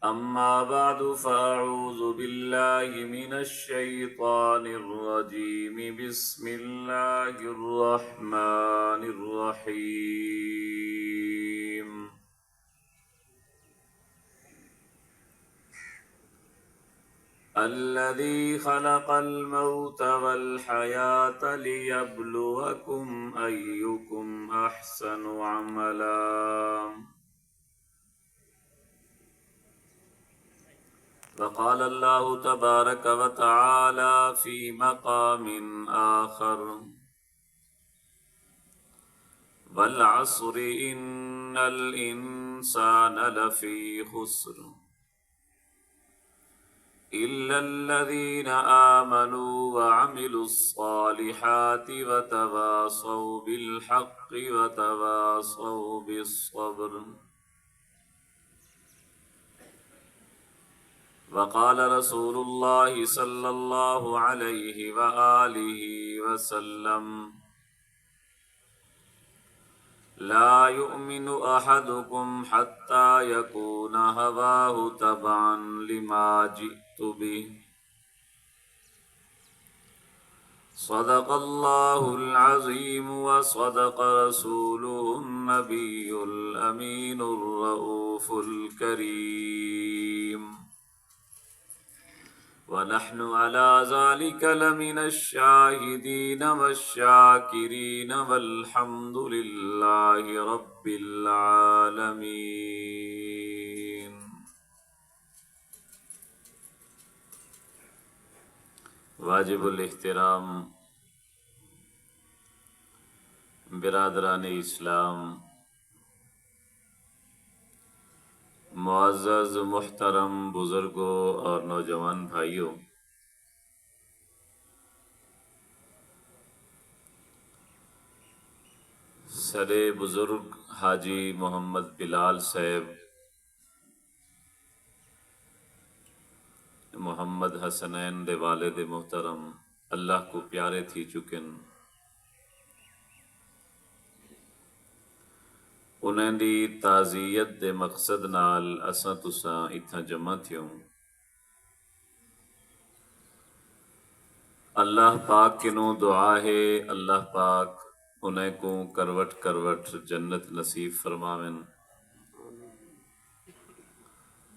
أما بعد فأعوذ بالله من الشيطان الرجيم بسم الله الرحمن الرحيم الذي خلق الموت والحياة ليبلوكم أيكم أحسن عملا وقال الله تبارك وتعالى في مقام آخر والعصر إن الإنسان لفي خسر إلا الذين آمنوا وعملوا الصالحات وتواصوا بالحق وتواصوا بالصبر وقال رسول الله صلى الله عليه وآله وسلم لا يؤمن أحدكم حتى يكون هواه تبعا لما جئت به صدق الله العظيم وصدق رسوله النبي الأمين الرؤوف الكريم ونحن على ذلك لمن الشاهدين والشاكرين والحمد لله رب العالمين. واجب الاحترام برادران اسلام، معزز محترم بزرگوں اور نوجوان بھائیوں، سرے بزرگ حاجی محمد بلال صاحب، محمد حسنین دے والد محترم اللہ کو پیارے تھی چکن، انہیں دی تعزیت دے مقصد نال اساں تساں اتھا جمع تھیوں۔ اللہ پاک کنوں دعا ہے اللہ پاک انہیں کو کروٹ کروٹ جنت نصیب فرماویں،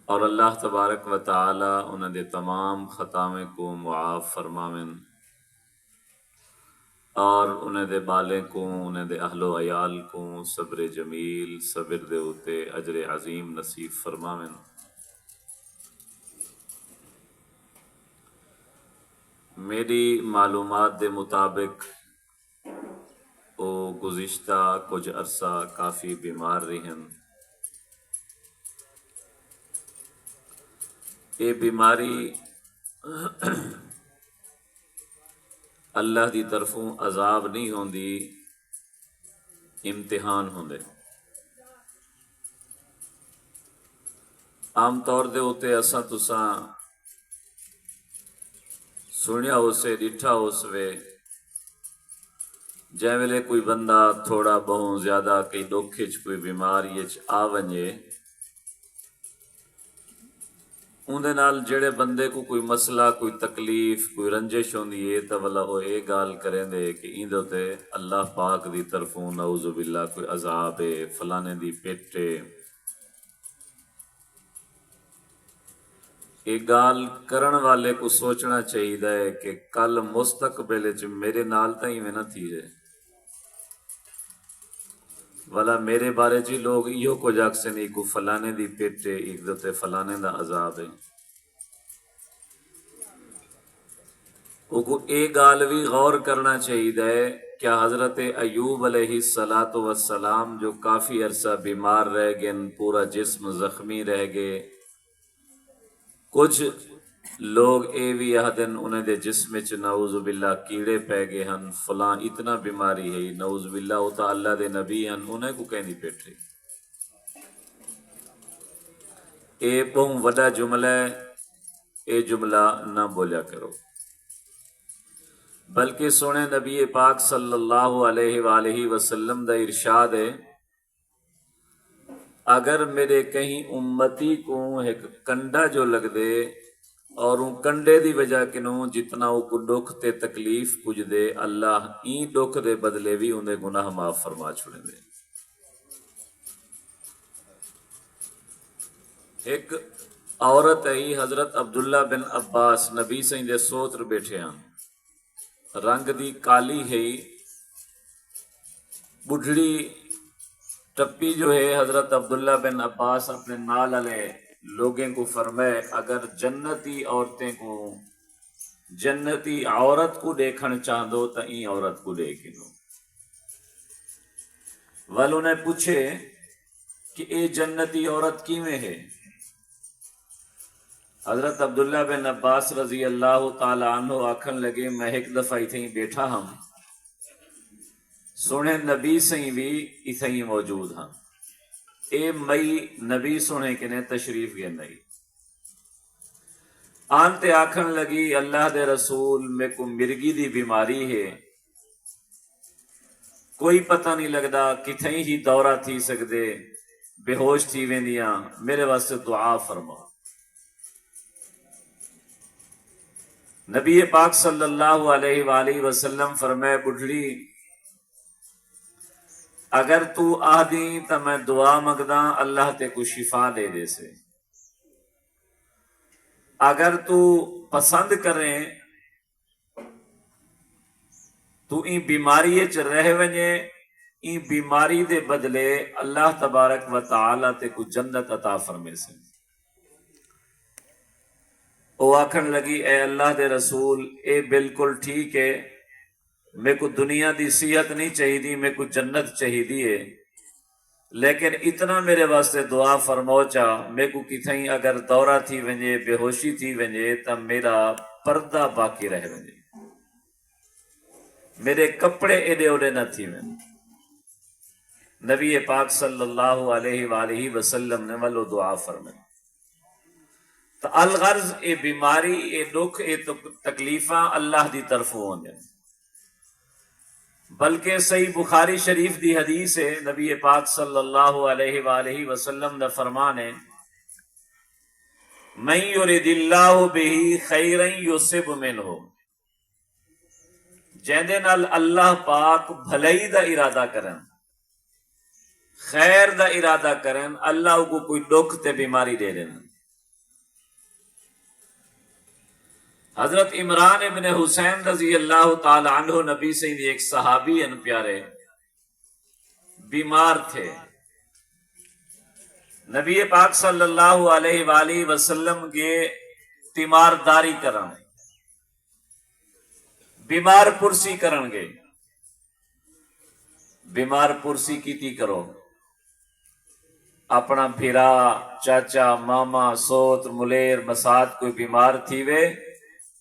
اور اللہ تبارک و تعالی انہیں دے تمام خطاویں کو معاف فرماویں، اور انہیں دے بالیں کو، انہیں دے اہل و عیال کو صبر جمیل، صبر دے ہوتے اجر عظیم نصیب فرماویں۔ میری معلومات دے مطابق وہ گزشتہ کچھ عرصہ کافی بیمار رہن۔ یہ بیماری اللہ دی طرفوں عذاب نہیں ہوندی، امتحان ہوندے۔ عام طور دے ہوتے اساں تساں سنیا اسے ڈٹھا اس وے جے ویلے کوئی بندہ تھوڑا بہت زیادہ کئی دکھ چ کوئی بیماری چ آ ونجے، اندے نال جڑے بندے کو کوئی مسئلہ، کوئی تکلیف، کوئی رنجش ہوندی ہے تو والا وہ یہ گال کریں دے کہ ایندے تے اللہ پاک دی طرفوں نعوذ باللہ کوئی عذاب ہے، فلانے دی پیٹ ہے۔ یہ گال کرن والے کو سوچنا چاہیے کہ کل مستقبل چ میرے نال تائیں میں نہ تھی جائے، والا میرے بارے جی لوگ ایو کو جاک سے نہیں کو فلانے دی پیٹے ایک دوتے فلانے دا عذاب ہے۔ وہ کو ایک گال بھی غور کرنا چاہیے کیا حضرت ایوب علیہ السلام جو کافی عرصہ بیمار رہ گئے، پورا جسم زخمی رہ گئے، کچھ لوگ اے بھی آدن انہیں دے جسم چ نعوذ باللہ کیڑے پہ گئے ہن، فلاں اتنا بیماری ہے، نعوذ باللہ ہوتا اللہ دے نبی ہن، انہیں کو کہیں نہیں پیٹھے۔ اے بہت وڈا جملہ ہے، اے جملہ نہ بولیا کرو، بلکہ سونے نبی پاک صلی اللہ علیہ وآلہ وسلم دا ارشاد ہے اگر میرے کہیں امتی کو ایک کنڈا جو لگ دے اور ان کنڈے دی وجہ کنوں جتنا وہ کو دکھ تے تکلیف پج دے اللہ این دکھ دے بدلے بھی انہیں گناہ معاف فرما چھوڑیں دے. ایک عورت ہے حضرت عبداللہ بن عباس نبی سے دے سوتر بیٹھے ہیں، رنگ دی کالی ہے، بڑھڑی ٹپی جو ہے. حضرت عبداللہ بن عباس اپنے نال والے لوگوں کو فرمائے اگر جنتی عورتیں کو جنتی عورت کو دیکھنا چاہدو تو این عورت کو دیکھ دو. ول انہیں پوچھے کہ اے جنتی عورت کیویں ہے؟ حضرت عبداللہ بن عباس رضی اللہ تعالی عنہ آکھن لگے میں ایک دفعہ اتھیں بیٹھا ہم سونے نبی سہیں بھی اتھیں موجود ہاں. اے مئی نبی سونے کنے تشریف گئے نہیں آنتے آکھن لگی اللہ دے رسول میں کو مرگی دی بیماری ہے، کوئی پتہ نہیں لگدا کتھیں ہی دورہ تھی سکدے، بے ہوش تھی ویندیاں، میرے واسطے دعا فرماؤ. نبی پاک صلی اللہ علیہ وآلہ وسلم فرمائے بڑھڑی اگر تو آدھی تو میں دعا مگدا اللہ تے کو شفا دے دے سے، اگر تو پسند کریں تو این بیماری چ رہ ونجے این بیماری دے بدلے اللہ تبارک و تعالی تے کو جنت عطا فرمے سے. وہ آکھن لگی اے اللہ دے رسول اے بالکل ٹھیک ہے، میں کو دنیا دی صحت نہیں چاہیے، میں کو جنت چاہیے، لیکن اتنا میرے واسطے دعا فرماؤ چا میں کو کتھیں اگر دورہ تھی ونجے بے ہوشی تھی ونجے تا میرا پردہ باقی رہ ونجے، میرے کپڑے ایڈے اوڈے نہ تھی ونجے. نبی پاک صلی اللہ علیہ وآلہ وسلم نے ولو دعا فرمائی. تو الغرض اے بیماری اے دکھ اے تکلیفاں اللہ دی طرف ہوندے، بلکہ صحیح بخاری شریف دی حدیث ہے نبی پاک صلی اللہ علیہ وآلہ وسلم دا فرمان ہے من یرد اللہ بہ خیرا یصب منہ، جیندے نال اللہ پاک بھلائی دا ارادہ کرن، خیر دا ارادہ کرن، اللہ کو کوئی دکھ تے بیماری دے دین. حضرت عمران ابن حسین رضی اللہ تعالی عنہ نبی سے ایک صحابی ان پیارے بیمار تھے. نبی پاک صلی اللہ علیہ وآلہ وسلم کے تیمارداری کرن، بیمار پرسی کرن گے. بیمار پرسی کیتی کرو، اپنا بھیرا چاچا ماما سوت ملیر مسات کوئی بیمار تھی وے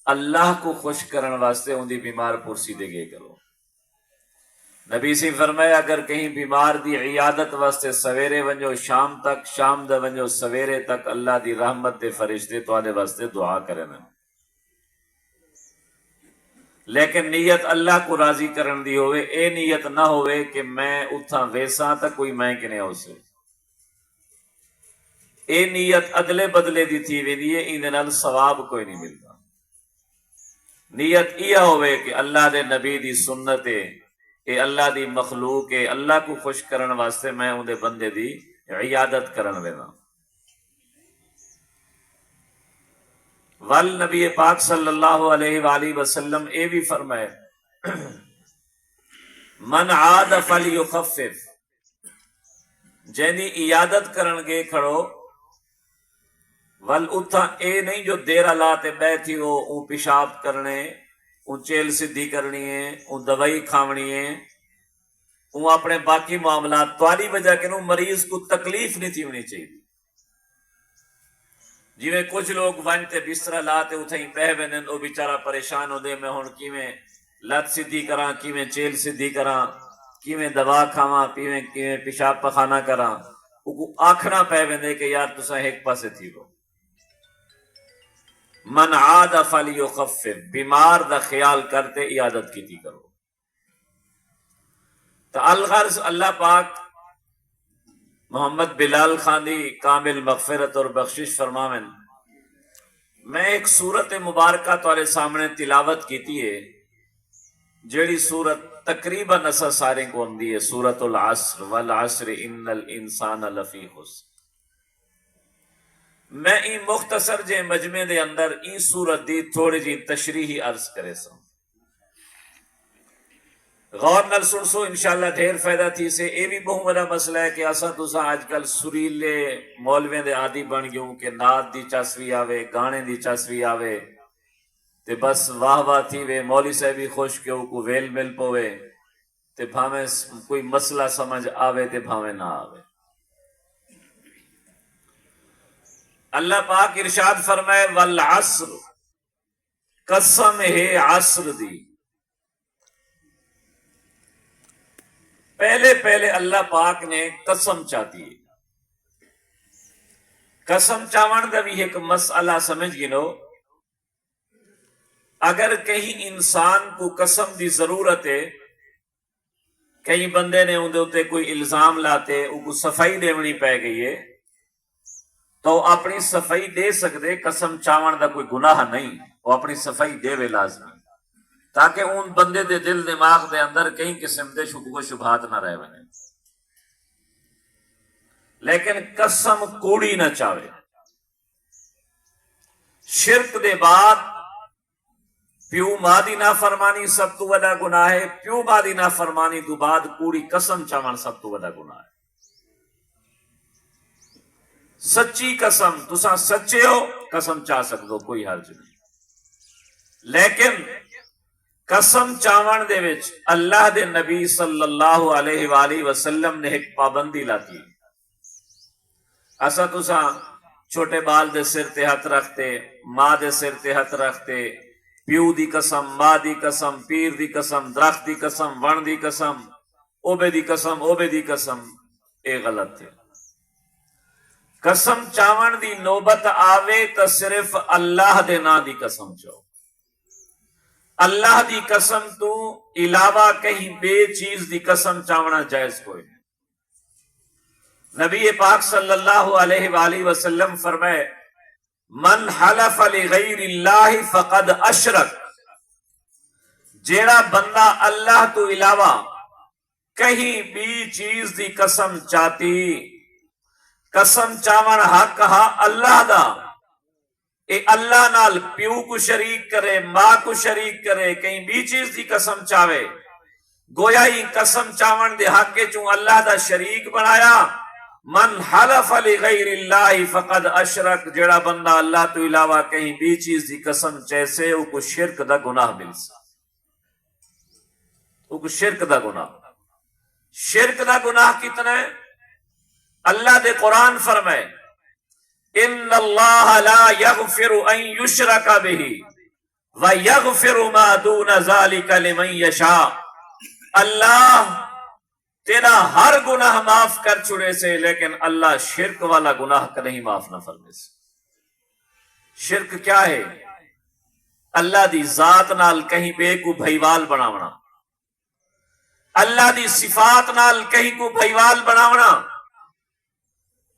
اللہ کو خوش کرن واسطے ان دی بیمار پرسی دے گئے کرو. نبی سی فرمایا اگر کہیں بیمار دی عیادت واسطے سویرے ونجو شام تک، شام دا ونجو سویرے تک، اللہ دی رحمت دے فرشتے تو آنے واسطے دعا کرن. لیکن نیت اللہ کو راضی کرن دی ہوئے، اے نیت نہ ہوئے کہ میں اتھا ویسا تا کوئی میں کنے ہو سے. اے نیت ادلے بدلے دی تھی وی دیئے ان نال ثواب کوئی نہیں ملتا. نیت یہ ہوئے کہ اللہ دے نبی دی سنت اے اللہ دی مخلوق اے اللہ کو خوش کرن واسطے میں اندے بندے دی عیادت کرن وینا. ول نبی پاک صلی اللہ علیہ وآلہ وسلم اے بھی فرمائے من عاد فلیخفف، جینی عیادت کرن گے کھڑو ول اتھا اے نہیں جو دیر لاتے بیٹھی ہو اون پیشاب کرنے، اون چیل سدھی کرنی ہے، اون دوائی کھاونی ہے، اون اپنے باقی معاملات توالی وجہ کہ نو مریض کو تکلیف نہیں تھی ہونی چاہیے. جویں کچھ لوگ ونتے بستر لاتے اتھیں بہ وینن، او بیچارہ پریشان ہو دے میں ہن کیویں لت سدھی کراں، کیویں چیل سدھی کراں، کیویں دوا کھاواں، کیویں پیشاب پخانہ کراں، او کو آکھنا پہ ویندے کہ یار تساں ایک پاسے تھی ہو. من عاد فلیخفف، بیمار دا خیال کرتے عیادت کی تھی کرو. تو الغرض اللہ پاک محمد بلال خاندی کامل مغفرت اور بخشش فرماون، میں ایک سورت مبارکہ تارے سامنے تلاوت کیتی ہے، جیڑی سورت تقریباً اسا سارے کو آندی ہے، سورت العصر، والعصر ان الانسان لفی خسر۔ میں ای مختصر جے مجمع دے اندر ای سورت دی تھوڑی جی تشریحی عرض کرے سا، غور نال سن سو انشاءاللہ ڈھیر فائدہ تھی سے۔ اے بھی بہت بڑا مسئلہ ہے کہ اسا تسا آج کل سریلے مولویں دے عادی بن گیوں کہ نعت دی چسوی آوے، گانے دی چسوی آوے تے بس واہ واہ تھی وے، مولوی صاحب بھی خوش کیوں کو ویل مل پوے تے بھاویں کوئی مسئلہ سمجھ آوے تے بھاویں نہ آوے۔ اللہ پاک ارشاد فرمائے والعصر، قسم ہے عصر دی۔ پہلے اللہ پاک نے قسم چاہتی ہے، قسم چاون دا بھی ایک مسئلہ سمجھ گنو۔ اگر کہیں انسان کو قسم دی ضرورت ہے، کئی بندے نے اندے اتے کوئی الزام لاتے ان کو صفائی دیونی پہ گئی ہے تو اپنی صفائی دے سکتے، قسم چاون دا کوئی گناہ نہیں، وہ اپنی صفائی دے وے لازمی، تاکہ ان بندے دے دل دماغ دے اندر کئی قسم دے شکوک و شبہات نہ رہ بنے۔ لیکن قسم کوڑی نہ چاہے۔ شرک دے بعد پیو ماں دی نافرمانی سب تو بڑا گناہ ہے، پیو ماں دی نافرمانی تو بعد کوڑی قسم چاون سب تو بڑا گناہ ہے۔ سچی قسم، تساں سچے ہو قسم چاہ سکدو، کوئی حرج نہیں، لیکن قسم چاون دے وچ اللہ دے نبی صلی اللہ علیہ وآلہ وسلم نے ایک پابندی لاتی۔ اسا تساں چھوٹے بال دے سر تے ہاتھ رکھتے، ماں دے سر تے ہاتھ رکھتے، پیو دی قسم، ماں دی قسم، پیر دی قسم، درخت دی قسم، ون دی قسم، اوبے دی قسم، اوبے دی قسم، اے غلط ہے۔ قسم چاون دی نوبت آوے تو صرف اللہ دے نا دی قسم چاہو۔ اللہ دی قسم تو علاوہ کہیں بے چیز دی قسم چاونا جائز کوئی نہیں۔ نبی پاک صلی اللہ علیہ وآلہ وسلم فرمائے من حلف لغیر اللہ فقد اشرک، جیڑا بندہ اللہ تو علاوہ کہیں بھی چیز دی قسم چاہتی، قسم چاون حق ہا اللہ دا، اے اللہ نال پیو کو شریک کرے، ماں کو شریک کرے، کہیں بھی چیز دی قسم چاہے، گویا ہی قسم چاون دے حق چوں اللہ دا شریک بنایا۔ من حلف لغیر اللہ فقد اشرک، جڑا بندہ اللہ تو علاوہ کہیں بھی چیز دی قسم چیسے او کو شرک دا گناہ مل سا، او کو شرک دا گناہ۔ شرک دا گناہ کتنا ہے؟ اللہ دے قرآن فرمائے ان اللہ لا یغفر ان یشرک بہ ویغفر ما دون ذلک لمن یشاء، اللہ تیرا ہر گناہ معاف کر چھڑے سے، لیکن اللہ شرک والا گناہ کہیں معاف نہ فرمے سے۔ شرک کیا ہے؟ اللہ دی ذات نال کہیں بے کو بھائیوال بناونا، اللہ دی صفات نال کہیں کو بھائیوال بناونا۔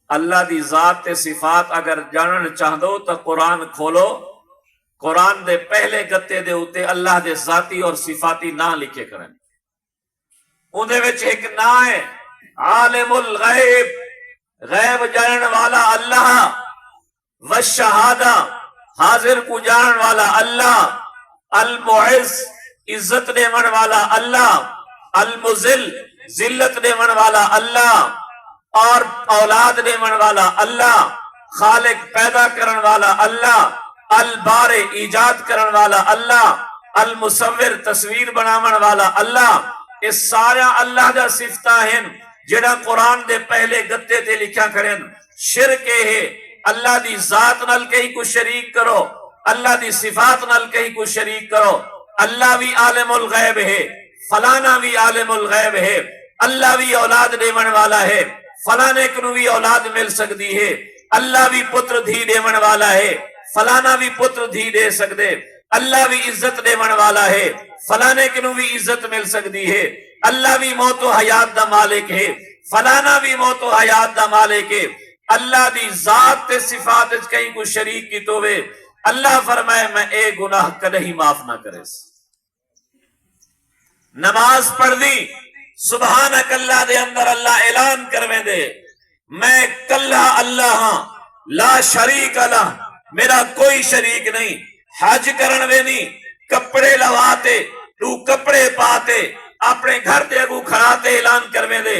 اللہ دی ذات تے صفات اگر جانن چاہدو تو قرآن کھولو، قرآن دے پہلے گتے دے ہوتے اللہ دے ذاتی اور صفاتی نا لکھے کریں، اندھے وچ ایک نا ہے عالم الغیب، غیب جانن والا اللہ، والشہادہ، حاضر کو جانن والا اللہ، المعز، عزت دیون والا اللہ، المذل، ذلت دیون والا اللہ، اور اولاد دیون والا اللہ، خالق پیدا کرن والا اللہ، البارئ ایجاد کرن والا اللہ، المصور تصویر بناون والا اللہ۔ یہ سارا اللہ دا صفتہ ہیں جڑا قرآن دے پہلے گتے تے لکھا کریں۔ شرک ہے اللہ دی ذات نال کہیں کو شریک کرو، اللہ دی صفات نال کہیں کو شریک کرو۔ اللہ بھی عالم الغیب ہے، فلانا بھی عالم الغیب ہے، اللہ بھی اولاد دیون والا ہے، فلانے کنو بھی اولاد مل سکتی ہے، اللہ بھی پتر دھی دیون والا ہے، فلانا بھی پتر دھی دے سکتے، اللہ بھی عزت دیون والا ہے، فلانے کنو بھی عزت مل سکتی ہے، اللہ بھی موت و حیات دا مالک ہے، فلانا بھی موت و حیات دا مالک ہے، اللہ دی ذات تے صفات وچ کہیں کوئی شریک کی تووے، اللہ فرمائے میں اے گناہ کدی معاف نہ کرے۔ نماز پڑھ دی سبحانک اللہ دے اندر اللہ اعلان کرویں دے میں کلہ اللہ ہاں، لا شریک اللہ، میرا کوئی شریک نہیں۔ حج کرن وے نہیں، کپڑے لواتے تو کپڑے پاتے اپنے گھر دے اگو کھڑاتے اعلان کرویں دے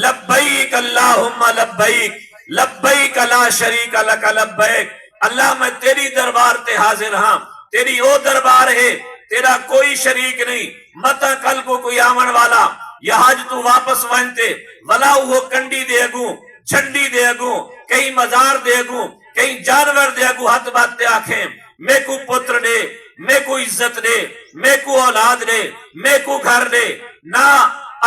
لبیک اللہم لبیک لبیک لا شریک لک لبیک، اللہ میں تیری دربار تے حاضر ہاں، تیری او دربار ہے تیرا کوئی شریک نہیں۔ متا کل کو کوئی آمن والا یا حج تو واپس وانتے ولا وہ کنڈی دے اگو جھنڈی دے اگو کہیں مزار دے اگو کہیں جانور دے اگو ہاتھ باتے آنکھیں میں کو پتر دے میں کو عزت دے میں کو اولاد دے میں کو گھر دے نہ،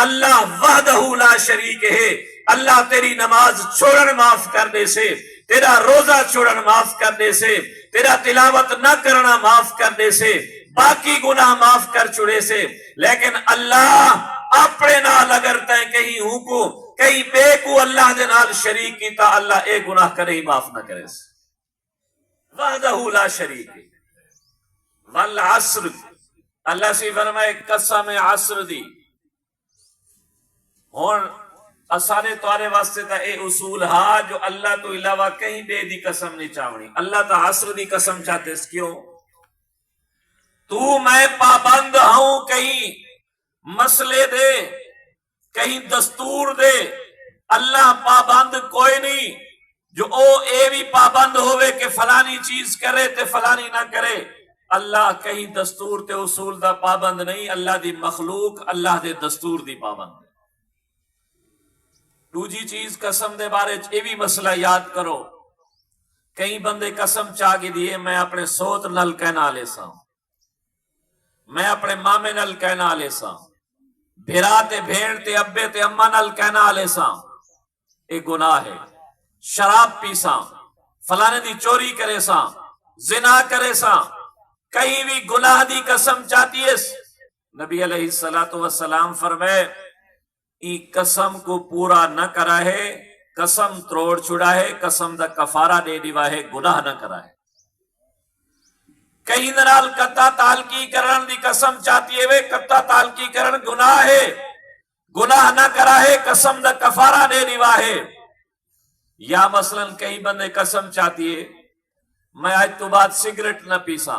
اللہ وحدہ لا شریک ہے۔ اللہ تیری نماز چھوڑن معاف کر دے سے، تیرا روزہ چھوڑن معاف کر دے سے، تیرا تلاوت نہ کرنا معاف کر دے سے، باقی گناہ معاف کر چھوڑے سے، لیکن اللہ اپنے نال اگر تیں کہیں ہوں کو کہیں بے کو اللہ دے نال شریک کیتا، اللہ اے گناہ کرے ہی معاف نہ کرے سے۔ وحدہ لا شریک ہے۔ والعصر، اللہ سے فرمائے قسم عصر دی۔ ہون اسانے توارے واسطے تا اے اصول ہا جو اللہ تو علاوہ کہیں بے دی قسم نہیں چاونی، اللہ تا عصر دی قسم چاہتے اس کیوں؟ تو میں پابند ہوں کہیں مسئلے دے کہیں دستور دے، اللہ پابند کوئی نہیں جو او اے بھی پابند ہوئے کہ فلانی چیز کرے تے فلانی نہ کرے۔ اللہ کہیں دستور تے اصول دا پابند نہیں، اللہ دی مخلوق اللہ دے دستور دی پابند ہے۔ دوجی چیز قسم دے بارے اے بھی مسئلہ یاد کرو، کئی بندے قسم چاہ کے دیے میں اپنے سوت نل کہنا لے سا، میں اپنے مامے نل کہنا لے سا، بھیرا تے بھیڑ تے ابے تے اماں نل کہنا لے سا، اے گناہ ہے۔ شراب پی سا، فلانے دی چوری کرے سا، زنا کرے سا، کہیں بھی گناہ دی قسم چاہتی ہے۔ نبی علیہ السلام فرمائے ای قسم کو پورا نہ کرا ہے، قسم تروڑ چھڑا ہے، قسم دا کفارہ دے دیوا ہے، گناہ نہ کرا ہے۔ کہیں نرال کتا تالکی کرن دی قسم چاہتی ہے، کتا تالکی کرن گناہ ہے، گناہ نہ کرا ہے، قسم دا کفارہ دے دیوا ہے۔ یا مثلا کئی بندے قسم چاہتی ہے میں آج تو بعد سگریٹ نہ پیسا،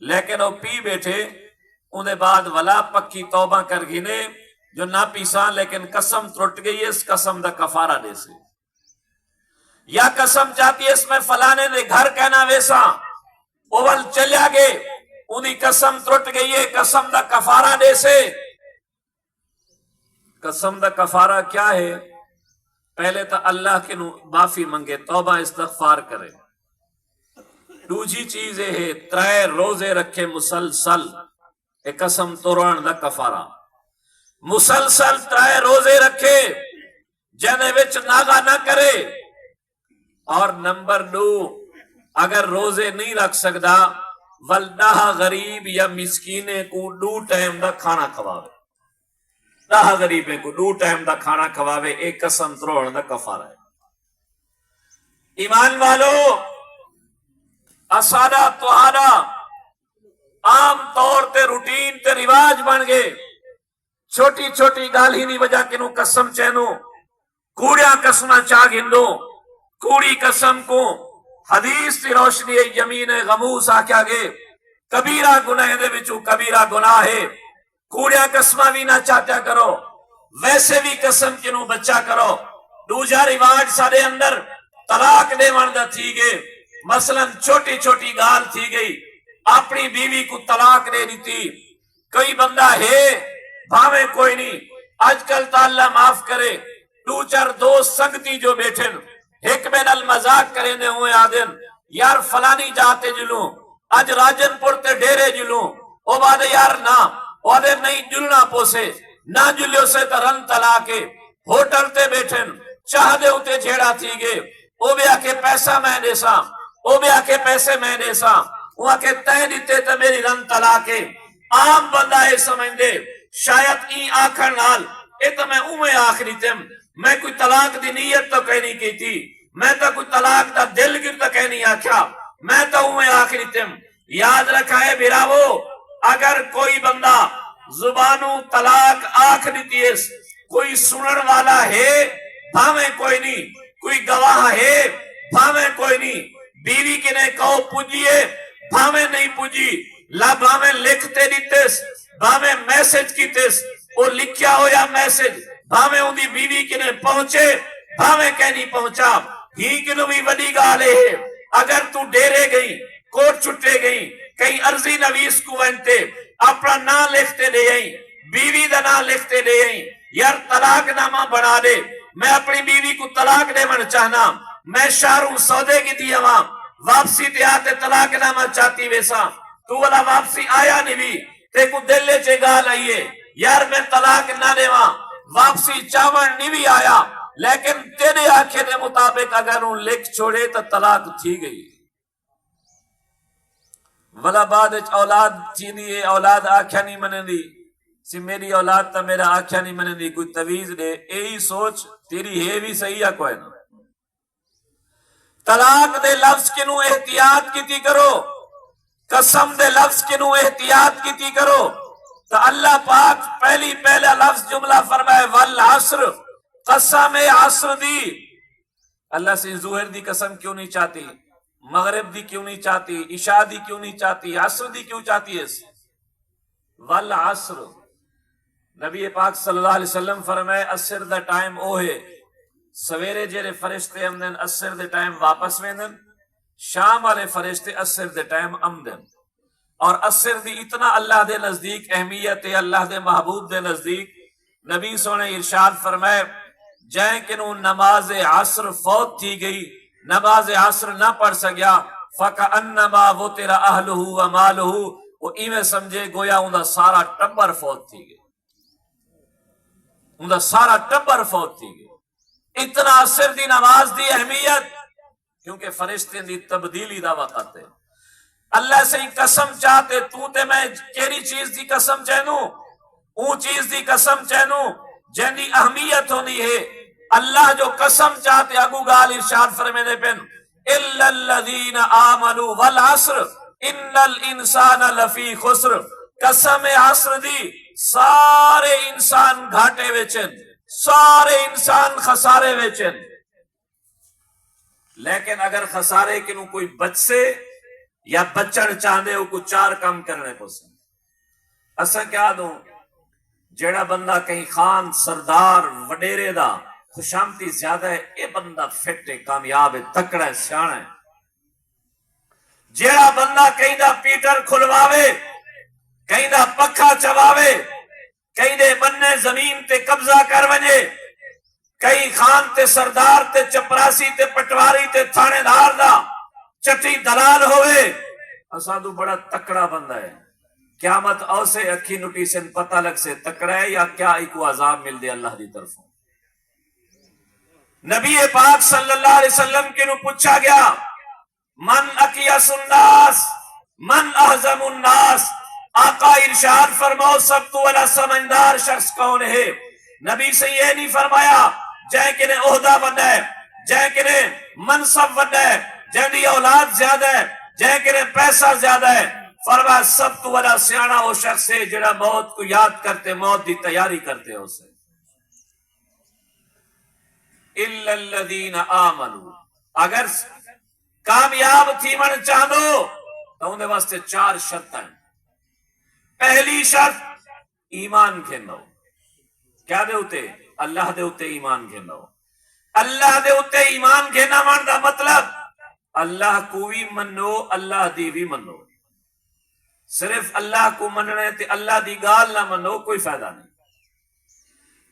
لیکن وہ پی بیٹھے انہیں بعد ولا پکی توبہ کر گھنے جو نہ پیسا، لیکن قسم ٹوٹ گئی ہے، اس قسم دا کفارہ دے سے۔ یا قسم چاہتی ہے اس میں فلانے دے گھر کہنا ویسا، اول چلیا گے انہیں قسم ٹوٹ گئی ہے، قسم دا کفارہ دے سے۔ قسم دا کفارہ کیا ہے؟ پہلے تو اللہ کے معافی منگے، توبہ استغفار کرے۔ دوسری چیز ہے ترے روزے رکھے مسلسل، ایک قسم توڑن دا کفارہ، مسلسل ترے روزے رکھے جنے وچ ناغا نہ کرے۔ اور نمبر 2 اگر روزے نہیں رکھ سکتا ولدہ غریب یا مسکینے کو 2 ٹائم دا کھانا کھواوے، 10 غریبیں کو 2 ٹائم دا کھانا کھواوے، ایک قسم توڑن دا کفارہ ہے۔ ایمان والو اسادہ توہادا عام طور تے روٹین تے رواج بن گئے، چھوٹی چھوٹی گال ہی نہیں وجہ کنو قسم چینو، کوڑیا قسمہ چاہ گندو، کوڑی قسم کو حدیث تی روشنی یمین غموس آکیا گے کبیرہ گناہ دے وچوں کبیرہ گناہ ہے۔ کوڑیا قسمہ بھی نہ چاہتا کرو، ویسے بھی قسم کنو بچہ کرو۔ دوجا رواج سارے اندر طلاق دے وردہ تھی گئے، مثلا چھوٹی چھوٹی گال تھی گئی، اپنی بیوی کو طلاق دے دی تھی۔ کوئی بندہ ہے بھاوے کوئی نہیں، آج کل تا اللہ معاف کرے 2-4 دوست سنگتی جو بیٹھن ایک بین المزاق کریں دے ہوئے آدن یار فلانی جاتے جلوں آج راجن پور تے ڈیرے جلوں، او بادے یار نا او بادے نہیں جلنا پوسے نہ جلیو سے ترن طلاقے، ہوٹل تے بیٹھن چاہ دے ہوتے جھیڑا تھی گے، او بیا کے پیسہ میں دے سا، او بیا کے پیسے میں دے سا، وہاں کے تہ دیتے تے میری رن طلاقے۔ عام بندہ ہے سمجھ دے شاید ای آکھر نال اے تو میں اوے آخری تم میں کوئی طلاق دی نیت تو کہیں نہیں کی تھی، میں تو کوئی طلاق دا دل گر تو کہیں نہیں آکھیا، میں تو ہوں آخری تم یاد رکھا ہے براو، اگر کوئی بندہ زبانوں طلاق آکھ دیتی ہے، کوئی سنن والا ہے بھاویں کوئی نہیں، کوئی گواہ ہے بھاویں کوئی نہیں، بیوی کے نے کہو پوجیے بھاویں نہیں پوجی، لا بھاویں لکھتے دیتس بھاویں میسج کیتس، وہ لکھیا ہویا میسج بھاویں ان دی بیوی کے نے پہنچے بھاویں کہ نہیں پہنچا، ہی کنو بھی وڈی گالے ہے۔ اگر تو ڈیرے گئی، کوٹ چھٹے گئی، کہیں عرضی نویس کو ونتے اپنا نام لکھتے دے گئی، بیوی دا نام لکھتے دے گئی، یار طلاق نامہ بنا دے، میں اپنی بیوی کو طلاق دے من چاہنا، میں شاروں سودے کی دیا ماں واپسی تے آتے طلاق نامہ چاہتی ویسا، تو والا واپسی آیا نہیں بھی تے کو دل لے چے گال آئیے، یار میں طلاق نہ دے ماں واپسی چاون نہیں بھی آیا، لیکن تیرے آنکھیں دے مطابق اگر ان لکھ چھوڑے تو طلاق تھی گئی۔ ولا بعد اولاد چینی ہے، اولاد آنکھیں نہیں منیں دی، سی میری اولاد تا میرا آنکھیں نہیں منیں دی، کوئی تویز دے، یہی سوچ تیری ہے بھی صحیح ہے کوئی نہ۔ طلاق دے لفظ کنو احتیاط کیتی کرو، قسم دے لفظ کنو احتیاط کیتی کرو، تو اللہ پاک پہلا لفظ جملہ فرمائے والعصر، قسم عصر دی۔ اللہ سے ظہر دی قسم کیوں نہیں چاہتی، مغرب دی کیوں نہیں چاہتی، عشاء دی کیوں نہیں چاہتی، عصر دی کیوں چاہتی ہے؟ والعصر، نبی پاک صلی اللہ علیہ وسلم فرمائے عصر دا ٹائم او ہے، سویرے جیرے فرشتے امدن عصر دے ٹائم واپس ویندن، شام والے فرشتے عصر دے ٹائم امدن، اور عصر دی اتنا اللہ دے نزدیک اہمیت ہے، اللہ دے محبوب دے نزدیک نبی سونے ارشاد فرمائے جائیں کنو نماز عصر فوت تھی گئی، نماز عصر نہ پڑھ سکیا، فَكَأَنَّمَا وُتِرَ أَهْلُهُ وَمَالُهُ، وہ ایویں سمجھے گویا ان دا سارا ٹبر فوت تھی گئی، ان دا سارا ٹبر فوت تھی گئی۔ اتنا عصر دی نماز دی اہمیت، کیونکہ فرشتے دی تبدیلی دا وقت ہے۔ اللہ سے قسم چاہتے تو تے میں کیری چیز دی قسم چینوں، اون چیز دی قسم چینوں جن دی اہمیت ہونی ہے۔ اللہ جو قسم چاہتے اگو گال ارشاد فرمینے پن اِلَّا الَّذِينَ آمَنُوا وَالْعَصْرِ اِنَّ الْإِنسَانَ لَفِي خُسْرِ، قسم عصر دی سارے انسان گھاٹے ویچن، سارے انسان خسارے ویچن، لیکن اگر خسارے کنوں کوئی بچ سے یا بچن چاہدے ہو کو چار کام کرنے پسند۔ اسا کیا دوں جیڑا بندہ کہیں خان سردار وڈیرے دا خوشامتی زیادہ ہے، اے بندہ فٹ ہے، کامیاب ہے، تکڑا ہے، سیاںا ہے۔ جیڑا بندہ کہیں دا پیٹر کھلواوے، کہیں دا پکھا چواوے، کہیں دے بننے زمین تے قبضہ کر ونجے، کہیں خان تے سردار تے چپراسی تے پٹواری تے تھانے دار دا چٹی دلال ہوئے، اسادو بڑا تکڑا بندہ ہے۔ قیامت او سے اکھی نٹی سے پتہ لگ سے تکڑا ہے یا کیا ایکو عذاب مل دے اللہ دی طرفوں۔ نبی پاک صلی اللہ علیہ وسلم کے نو پوچھا گیا من اکیس الناس من احزم الناس، آقا ارشاد فرماؤ سب تو والا سمجھدار شخص کون ہے؟ نبی سے یہ نہیں فرمایا جائے کہ نے عہدہ بنا ہے، جائے کہ نے منصب بنا ہے، جائے دی اولاد زیادہ ہے، جائے کہ نے پیسہ زیادہ ہے، فرمایا سب تو والا سیانا وہ شخص ہے جڑا موت کو یاد کرتے، موت دی تیاری کرتے ہو سے۔ اِلَّا الَّذِينَ آمَنُوا، اگر کامیاب تھی من چاہدو تو انہیں واسطے چار شرط ہیں۔ پہلی شرط ایمان کھینو، کیا دے ہوتے؟ اللہ دے ہوتے ایمان کھینو۔ اللہ دے ہوتے ایمان کھینا مان دا مطلب اللہ کو بھی منو، اللہ دی بھی منو۔ صرف اللہ کو مننے تے اللہ دی گال نہ منو کوئی فائدہ نہیں۔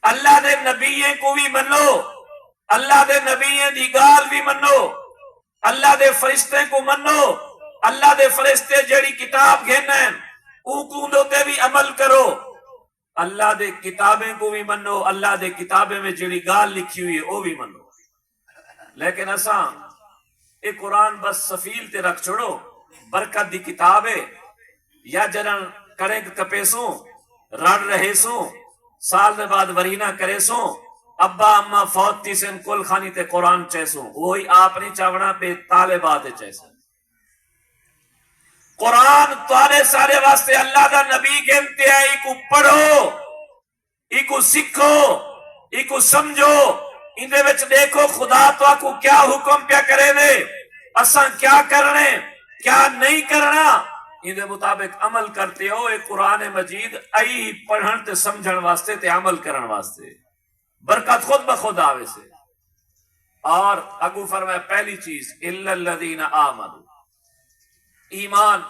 اللہ دے نبییں کو بھی منو، اللہ دے نبییں دی گال بھی منو، اللہ دے فرشتے کو منو، اللہ دے فرشتے جڑی کتاب گھینا ہے اوکوں دے بھی عمل کرو، اللہ دے کتابیں کو بھی منو، اللہ دے کتابیں میں جڑی گال لکھی ہوئی ہے وہ بھی منو۔ لیکن اساں اے قرآن بس سفیل تے رکھ چھوڑو، برکت دی کتاب ہے، یا جنن کرے کپے سوں رڑ رہے سوں، سال دے بعد ورینہ کرے سوں، ابا اما فوت تھی سن کل خانی تے قرآن چیسوں وہی آپ نہیں چاونا پہ طالبات چیسوں قرآن تارے سارے واسطے اللہ دا نبی گنتے ہیں ایکو پڑھو ایکو سکھو ایکو سمجھو اندے وچ دیکھو خدا تو آکو کیا حکم پیا کرے دے اساں کیا کرنے کیا نہیں کرنا اندے مطابق عمل کرتے ہو ایک قرآن مجید ای پڑھن تے سمجھن واسطے تے عمل کرن واسطے برکت خود بخود آوے سے اور اگو فرمایا پہلی چیز الا الذین آمنوا ایمان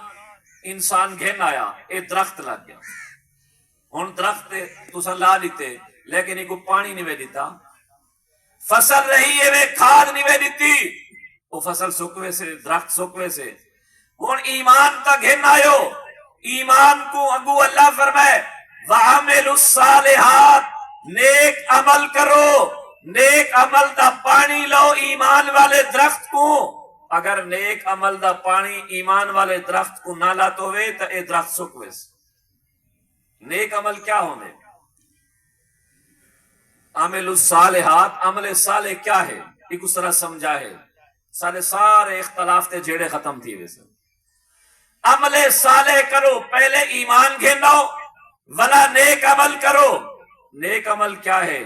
انسان گھن آیا اے درخت لگ گیا ہن درخت تساں لا لیتے لیکن ایک پانی نہیں وے دیتا فصل رہی ہے وہ کھاد نہیں وے دیتی وہ فصل سکوے سے درخت سکوے سے ہن ایمان تا گھن آیو ایمان کو اگو اللہ فرمائے وَعَمِلُوا الصَّالِحَاتِ نیک عمل کرو نیک عمل دا پانی لو ایمان والے درخت کو اگر نیک عمل دا پانی ایمان والے درخت کو نہ لاتو ہوئے تو اے درخت سکوے سے نیک عمل کیا ہونے عمل الصالحات عمل صالح کیا ہے ایک اس طرح سمجھا ہے سارے اختلاف تے جیڑے ختم تھی ویسے عمل صالح کرو پہلے ایمان گھنو ولا نیک عمل کرو نیک عمل کیا ہے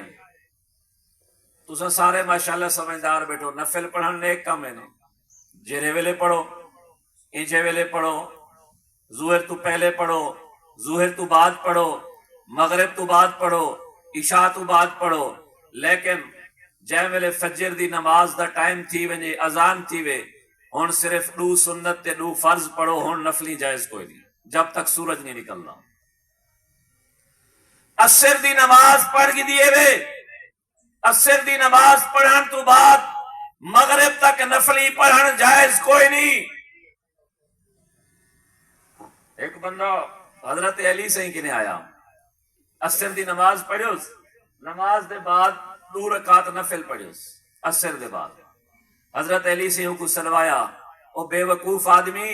تسا سارے ماشاءاللہ سمجھدار بیٹھو نفل پڑھن نیک کم ہے جیرے ویلے پڑھو انجے ویلے پڑھو ظہر تو پہلے پڑھو ظہر تو بعد پڑھو مغرب تو بعد پڑھو عشاء تو بعد پڑھو لیکن جے ویلے فجر دی نماز دا ٹائم تھی ونجے اذان تھی وے ہن صرف دو سنت تے دو فرض پڑھو ہن نفلی جائز کوئی نہیں جب تک سورج نہیں نکلنا عصر دی نماز پڑھ گی دیئے وے عصر دی نماز پڑھن تو بعد مغرب تک نفلی پڑھن جائز کوئی نہیں ایک بندہ حضرت علی سے ہی کنے آیا عصر دی نماز پڑھیوس نماز دے بعد 2 رکعت نفل پڑھیوس عصر دے بعد حضرت علی سے ہوں کو سلوایا او بے وقوف آدمی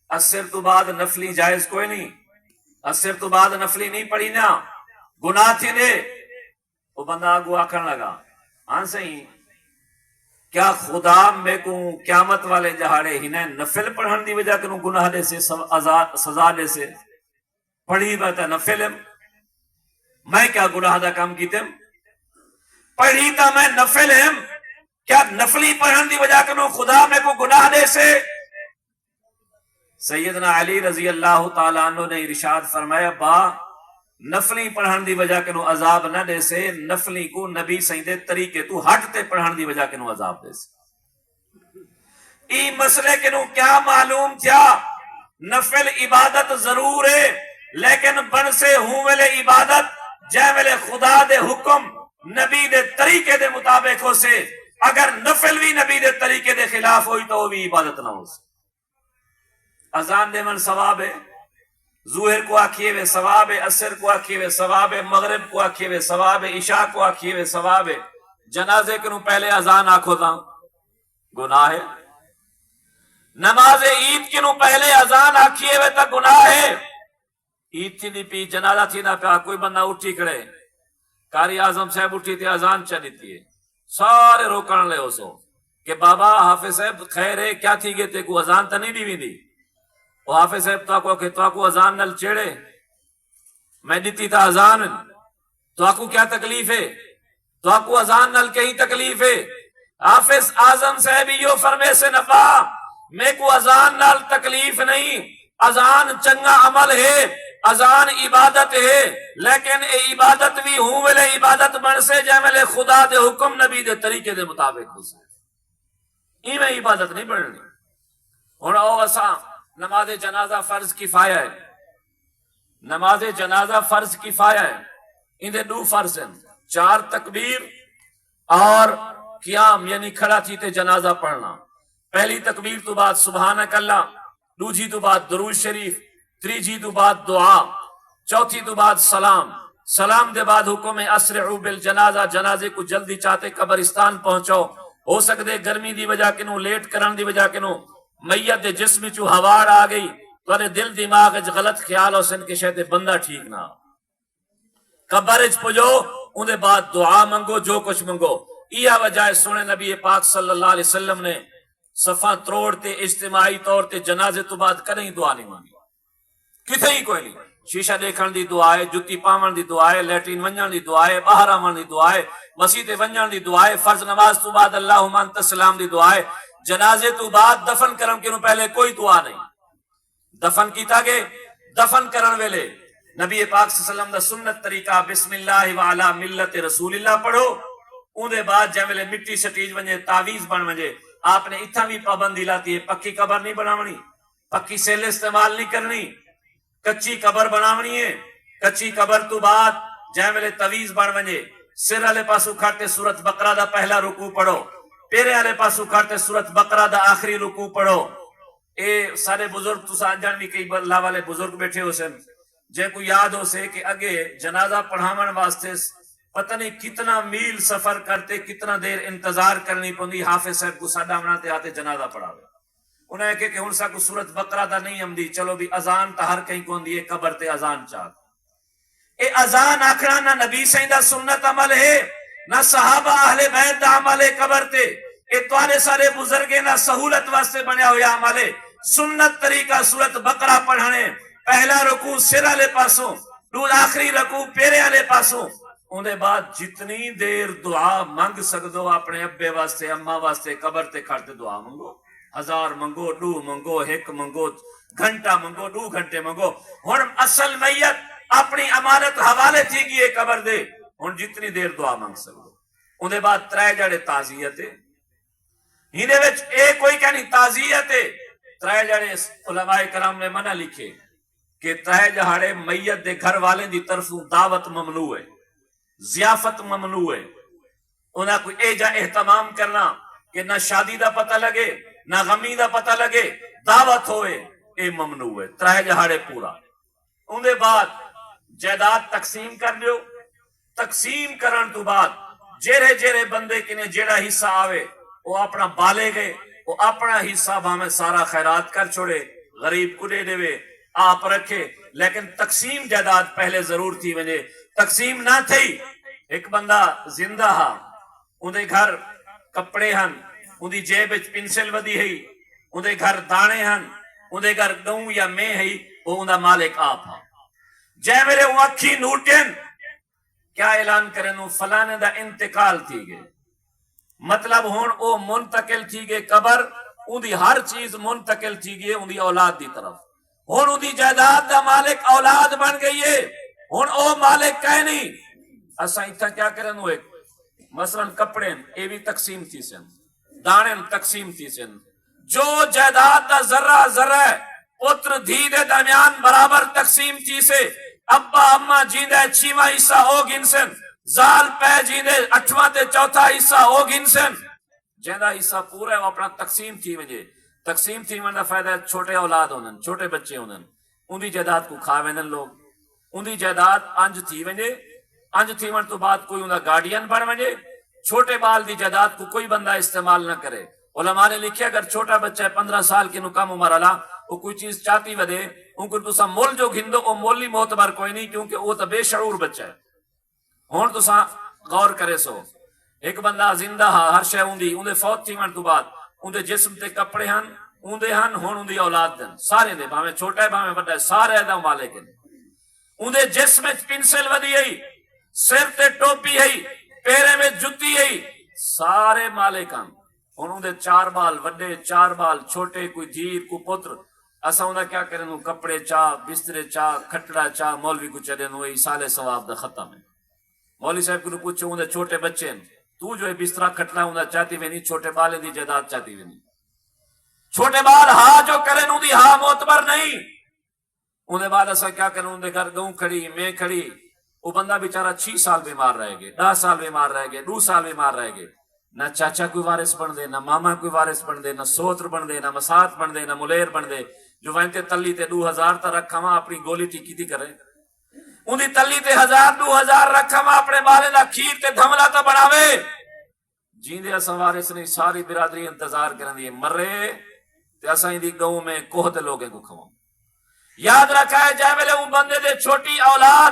عصر تو بعد نفلی جائز کوئی نہیں عصر تو بعد نفلی نہیں پڑھی نا گناہ تھی دے وہ بندہ آگو آکھن لگا ہاں صحیح کیا خدا میں کو قیامت والے جہاڑے ہنیں نفل پڑھن دی وجہ کنو گناہ دے سے سزا دے سے پڑھی بتا نفل میں کیا گناہ دا کام کیتے پڑھی تا میں نفل ہم کیا نفلی پڑھن دی وجہ کنو خدا میں کو گناہ دے سے سیدنا علی رضی اللہ تعالیٰ عنہ نے ارشاد فرمایا با نفلی پڑھن دی وجہ کنو عذاب نہ دے سے نفلی کو نبی سیدے طریقے تو ہٹتے پڑھن دی وجہ کنو عذاب دے سے ای مسئلے کنو کیا معلوم تھیا نفل عبادت ضرور ہے لیکن بن سے ہوں ویلے عبادت جے ویلے خدا دے حکم نبی دے طریقے دے مطابق ہو سے اگر نفل بھی نبی دے طریقے دے خلاف ہوئی تو وہ بھی عبادت نہ ہو سے اذان دے من ثواب ہے ظہر کو آکھیے وے ثواب ہے عصر کو آکھیے وے ثواب ہے مغرب کو آکھیے وے ثواب ہے عشاء کو آکھیے وے ثواب ہے جنازے کنو پہلے اذان آکھو دا گناہ ہے نماز عید کنو پہلے اذان آکھیے وے تا گناہ ہے عید تھی دی پی جنازہ تھی نہ پیا کوئی بندہ اٹھی کھڑے قاری اعظم صاحب اٹھی تھی اذان چلی تھی سارے روکن لے ہو سو کہ بابا حافظ صاحب خیر ہے کیا تھی گے تے کو اذان تا نہیں دیوی دی وہ حافظ صاحب تو کو اذان نل چیڑے میں دیتی تا اذان تو کو کیا تکلیف ہے تو کو اذان نل کہیں تکلیف ہے حافظ اعظم صاحب یہ فرمے سے نفا میں کو اذان نل تکلیف نہیں اذان چنگا عمل ہے اذان عبادت ہے لیکن اے عبادت بھی ہوں ویلے عبادت بن سے جے ویلے خدا دے حکم نبی دے طریقے دے مطابق ہو سے ای میں عبادت نہیں بڑھنی ہن او اساں نماز جنازہ فرض کفایہ ہے نماز جنازہ فرض کفایہ ہے اندے 2 فرض ہیں 4 تکبیر اور قیام یعنی کھڑا تھی تے جنازہ پڑھنا پہلی تکبیر تو بعد سبحانک اللہ دوجی تو بعد درود شریف تریجی تو بعد دعا چوتھی تو بعد سلام دے بعد حکم اسرعوا بالجنازہ جنازے کو جلدی چاہتے قبرستان پہنچو ہو سکتے گرمی دی وجہ کنو لیٹ کرن دی وجہ کنو میت دے جسم چو ہواڑ آ گئی تو دل دماغ غلط خیال ہو سن کے شاید بندہ ٹھیک نہ قبر پجو اندے بعد دعا منگو جو کچھ منگو. یہ وجہ ہے سونے نبی پاک صلی اللہ علیہ وسلم نے صفا تروڑ تے اجتماعی طور تے جنازے تو بعد کدیں دعا نہیں مانگی, کتنے ہی کوئی نہیں. شیشہ دیکھن دی دعا ہے, جتی پاون دی دعا ہے, لیٹرین ونجن دی دعا ہے, باہر آون دی دعا ہے, مسیح تے ونجن دی دعا ہے, فرض نماز تو بعد اللہم انت السلام دی دعا ہے, جنازے تو بعد دفن کرن کے پہلے کوئی دعا نہیں. دفن کیتا گے دفن کرن ویلے نبی پاک صلی اللہ علیہ وسلم دا سنت طریقہ بسم اللہ وعلا ملت رسول اللہ پڑھو. اندے بعد جے ویلے مٹی سٹیج ونجے تعویز بن ونجے آپ نے اتھا بھی پابندی لاتی ہے, پکی قبر نہیں بناونی, پکی سیل استعمال نہیں کرنی, کچی قبر بناونی ہے. کچی قبر تو بعد جے ویلے تعویز بن ونجے سر والے پاسو کھڑتے سورت بقرہ دا پہلا رکوع پڑھو, پیرے والے پاسو کھڑتے سورت بقرہ دا آخری رکوع پڑھو. اے سارے بزرگ تو جان بھی کئی اللہ والے بزرگ بیٹھے ہو سن, جے کو یاد ہو سے کہ اگے جنازہ پڑھاون واسطے پتہ نہیں کتنا میل سفر کرتے, کتنا دیر انتظار کرنی پوندی حافظ صاحب کو ساڈا بناتے آتے جنازہ پڑھاوے. انہیں کہ ہن سا کو سورت بقرہ دا نہیں ہمدی, چلو بھی اذان تا ہر کہیں کون دی قبر تے اذان چاہ. اے اذان آکھنا نہ نبی سائیں دا سنت عمل ہے, نہ صحابہ اہل بیت دا عمل ہے قبر تے. اے توارے سارے بزرگے نہ سہولت واسطے بنیا ہویا عمل ہے. سنت طریقہ سورت بقرہ پڑھنے, پہلا رکوع سر والے پاسوں, آخری رکوع پیرے والے پاسوں. اندے بعد جتنی دیر دعا منگ سکدو اپنے ابے واسطے اما واسطے قبر تے کھڑتے دعا منگو. 1000 منگو, 2 منگو, 1 منگو, گھنٹہ منگو, 2 گھنٹے منگو. ہن اصل میت اپنی امانت حوالے تھی گئی قبر دے, ہن جتنی دیر دعا منگ سکدو. اندے بعد 3 جڑے تعزیت ہے, ہندے وچ اے کوئی کہنی تعزیت ہے. 3 جڑے علماء کرام نے منع لکھے کہ 3 جہاڑے میت دے گھر والے دی طرفوں دعوت ممنوع ہے, ضیافت ممنوع ہے. انہاں کوئی اے جا اہتمام کرنا کہ نہ شادی دا پتہ لگے نہ غمی دا پتہ لگے, دعوت ہوئے, اے ممنوع ہے. 3 جہاڑے پورا. اندے بعد جائیداد تقسیم کر لیو. تقسیم کرن تو بعد جیرے جیرے بندے کنے جیڑا حصہ آوے وہ اپنا بالے گئے, وہ اپنا حصہ بھامے سارا خیرات کر چھوڑے, غریب کو دے دے آپ رکھے. لیکن تقسیم جائیداد پہلے ضرور تھی ونجے. تقسیم نہ تھی, ایک بندہ زندہ ہا, اندے گھر کپڑے ہن, اندی جیب وچ پنسل ودی ہے, اندے گھر دانے ہن, اندے گھر گوں یا میں ہے, وہ اندہ مالک آپ ہا. جے میرے وہ اکھی نوٹن کیا اعلان کرنو فلانے دا انتقال تھی گئے, مطلب ہون او منتقل تھی گئے قبر, اندی ہر چیز منتقل تھی گئے اندی اولاد دی طرف. ہون اندی جائیداد دا مالک اولاد بن گئی ہے, ہون او مالک کہہ نہیں. اسا اتھا کیا کرنو, ایک مثلا کپڑے اے بھی تقسیم تھی سن, دانے تقسیم تھی سن, جو جائیداد دا ذرہ ذرہ پتر دھی دے درمیان برابر تقسیم تھی سے. ابا اما جیندے 6واں حصہ ہو گنسن, زال پہ جیندے 8واں تے 4تھا حصہ ہو گنسن. جیندہ حصہ پورا ہے وہ اپنا تقسیم تھی ونجے. تقسیم تھی ونجا فائدہ چھوٹے اولاد ہونن, چھوٹے بچے ہونن, اندی جائیداد کو کھا وینن لوگ. اندی جائیداد انج تھی ونجے, انج تھی ون تو بعد کوئی اندہ گارڈین بن ونجے. چھوٹے بال دی جائیداد کو کوئی بندہ استعمال نہ کرے. علماء نے لکھے اگر چھوٹا بچہ ہے 15 سال کی نو کم عمر والا, وہ کوئی چیز چاہتی ودے, ان کو تسا مول جو گھندو او مولی معتبر کوئی نہیں, کیونکہ وہ تو بے شعور بچہ ہے. ہون تسا غور کرے سو, ایک بندہ زندہ ہا, ہر شے اوندی, اوندے فوت تھی ون تو بعد اوندے جسم تے کپڑے ہن, اوندے ہن, ہون اوندی اولاد دن سارے دے, بھاویں چھوٹا ہے بھاویں بڑا ہے, سارے دا مالک ہیں. اوندے جسم وچ پنسل ودی ہے, سر تے ٹوپی ہے, پیرے میں جُتی ہے, سارے مالک ہیں. ہن اوندے 4 بال وڈے, 4 بال چھوٹے, کوئی دھیر کو پتر. اسا اوندا کیا کرنو, کپڑے چاہ, بسترے چاہ, کھٹڑا چاہ, مولوی کو چدنو, ای سال ثواب دا ختم ہے. مولوی صاحب کو پوچھو اوندا چھوٹے بچے ہیں, تو جو ہے بسترا کھٹڑا اوندا چاہتی وی نہیں, چھوٹے بالے دی جائیداد چاہتی وی نہیں. چھوٹے بال ہاں جو کرن اودی ہاں معتبر نہیں. اوندے بعد اسا کیا کرنو, اوندے گھر گوں کھڑی, میں کھڑی, وہ بندہ بیچارہ 6 سال بیمار رہ گئے, 10 سال بیمار رہ گئے, 2 سال بیمار رہ گئے. نہ چاچا کوئی وارث بن دے, نہ ماما کوئی وارث بن دے, نہ سوتر بن دے, نہ مسات بن دے, نہ ملیر بن دے. جو وینتے تلی تے 2000 تا رکھا ماں اپنی گولی ٹکی تھی کرے, اندی تلی تے 1000-2000 رکھا ماں اپنے بالے دا کھیر تے دھملا تا بناوے. جیندے اسا وارث نہیں, ساری برادری انتظار کرن دی مرے تے اسا دی گاؤں میں کوہ تے لوگیں کو کھواؤں. یاد رکھا ہے جے ویلے اون بندے دے چھوٹی اولاد,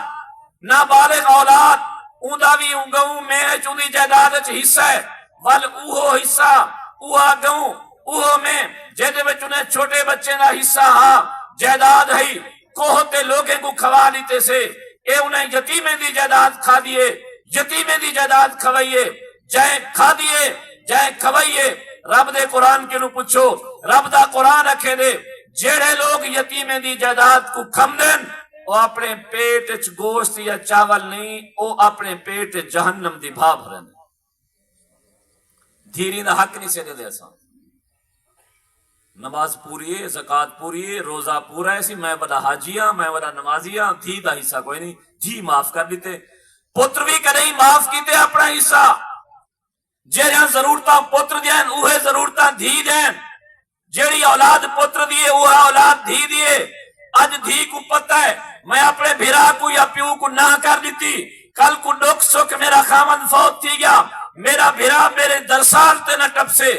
نابالغ اولاد, اوندا بھی گوں میں چوندی جائیداد وچ حصہ ہے ول اوہو حصہ اوہا گوں اوہو میں جہدے وچ انہیں چھوٹے بچے دا حصہ ہاں جائیداد ہے کوہ تے لوگیں کو کھوا لیتے سے اے انہیں یتیمیں دی جائیداد کھا دیے یتیمیں دی جائیداد کھوائیے جائیں کھا دیے جائیں کھوائیے رب دے قرآن کے نو پوچھو رب دا قرآن رکھے دے جیڑے لوگ یتیمیں دی جائیداد کو کھم دین وہ اپنے پیٹ وچ گوشت یا چاول نہیں وہ اپنے پیٹ وچ جہنم دی بھا بھرن دھیری دا حق نہیں سے دے اساں نماز پوری ہے زکات پوری ہے روزہ پورا ہے سی میں بڑا حاجیاں میں بڑا نمازیاں دھی دا حصہ کوئی نہیں دھی معاف کر دیتے پتر بھی کدیں معاف کیتے اپنا حصہ جہاں ضرورتاں پتر دین اوہے ضرورتاں دھی دین جیڑی اولاد پتر دیے وہ اولاد دھی دیے اج دھی کو پتہ ہے میں اپنے بھرا کو یا پیو کو نہ کر دیتی کل کو دکھ سکھ میرا خامن فوت تھی گیا میرا بھرا میرے درسال تے نہ ٹپ سے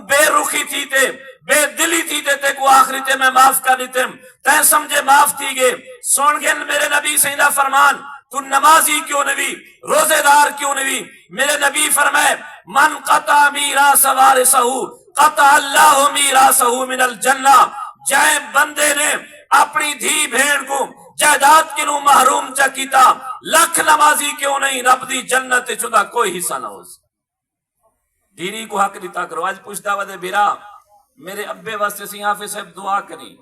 بے رخی تھی تے بے دلی تھی تے کو آخری تے میں معاف کر دیتے تے سمجھے معاف تھی گے سن گن میرے نبی سیدہ فرمان تو نمازی کیوں نبی روزے دار کیوں نبی میرے نبی فرمائے من قطع میراث وارثہ قطع اللہ میراثہ من الجنہ جائے بندے نے اپنی دھی بھیڑ کو جائیداد کے نو محروم چا کیتا لکھ نمازی کیوں نہیں رب دی جنت چدا کوئی حصہ نہ ہو دھیری کو حق دیتا کرو آج پوچھتا ودے بیرا میرے ابے واسطے سی حافظ صاحب دعا کری